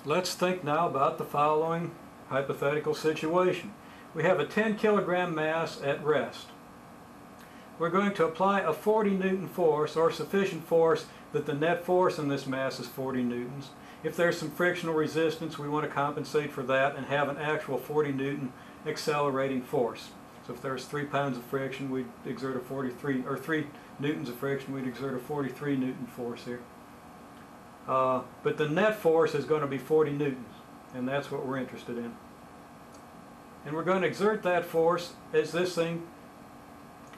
Let's think now about the following hypothetical situation. We have a 10 kilogram mass at rest. We're going to apply a 40 Newton force, or sufficient force that the net force in this mass is 40 newtons. If there's some frictional resistance, we want to compensate for that and have an actual 40 Newton accelerating force. So if there's 3 pounds of friction, we'd exert a 43, or 3 newtons of friction, we'd exert a 43 Newton force here. But the net force is going to be 40 newtons, and that's what we're interested in. And we're going to exert that force as this thing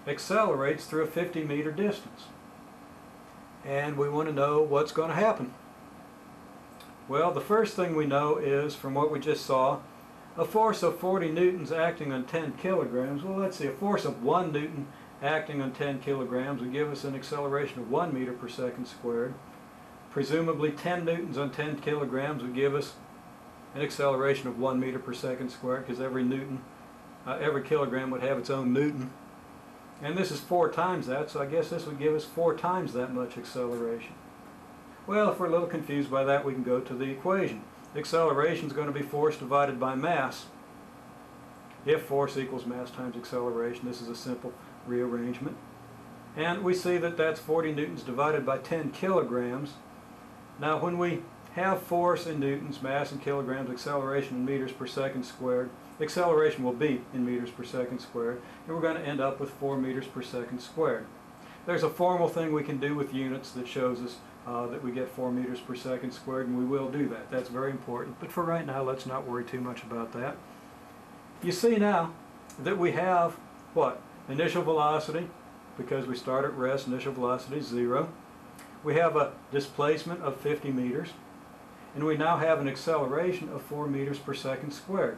accelerates through a 50-meter distance. And we want to know what's going to happen. Well, the first thing we know is, from what we just saw, a force of 40 newtons acting on 10 kilograms. Well, let's see, a force of 1 newton acting on 10 kilograms would give us an acceleration of 1 meter per second squared. Presumably 10 newtons on 10 kilograms would give us an acceleration of 1 meter per second squared, because every kilogram would have its own newton. And this is 4 times that, so I guess this would give us 4 times that much acceleration. Well, if we're a little confused by that, we can go to the equation. The acceleration is going to be force divided by mass. If force equals mass times acceleration, this is a simple rearrangement. And we see that that's 40 newtons divided by 10 kilograms. Now, when we have force in newtons, mass in kilograms, acceleration in meters per second squared, the acceleration will be in meters per second squared, and we're going to end up with 4 meters per second squared. There's a formal thing we can do with units that shows us that we get 4 meters per second squared, and we will do that. That's very important. But for right now, let's not worry too much about that. You see now that we have what? Initial velocity, because we start at rest, initial velocity is 0. We have a displacement of 50 meters, and we now have an acceleration of 4 meters per second squared.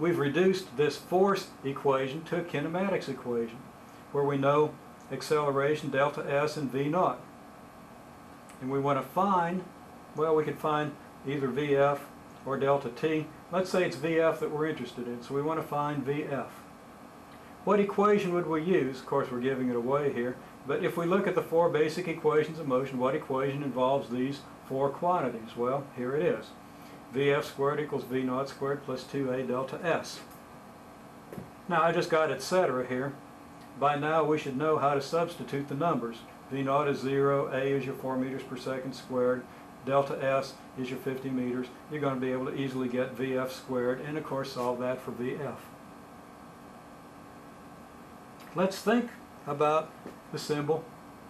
We've reduced this force equation to a kinematics equation, where we know acceleration delta S and V naught. And we want to find, well, we could find either VF or delta T. Let's say it's VF that we're interested in, so we want to find VF. What equation would we use? Of course, we're giving it away here, but if we look at the 4 basic equations of motion, what equation involves these 4 quantities? Well, here it is. VF squared equals V naught squared plus 2A delta S. Now, I just got etc. here. By now, we should know how to substitute the numbers. V naught is 0, A is your 4 meters per second squared, delta S is your 50 meters. You're going to be able to easily get VF squared, and of course solve that for VF. Let's think about the symbol,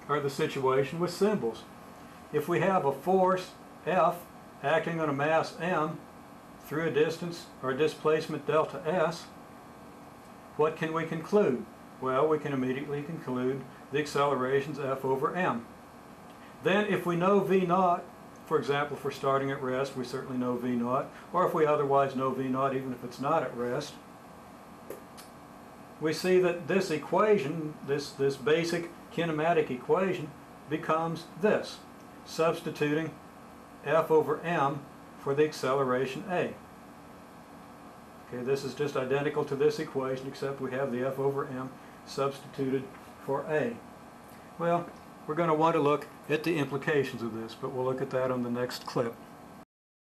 or the situation with symbols. If we have a force F acting on a mass m through a distance or displacement delta S, what can we conclude? Well, we can immediately conclude the acceleration's F over m. Then if we know V naught, for example, if we're starting at rest, we certainly know V naught, or if we otherwise know V naught even if it's not at rest, we see that this equation, this basic kinematic equation, becomes this, substituting F over m for the acceleration A. Okay, this is just identical to this equation, except we have the F over m substituted for A. Well, we're going to want to look at the implications of this, but we'll look at that on the next clip.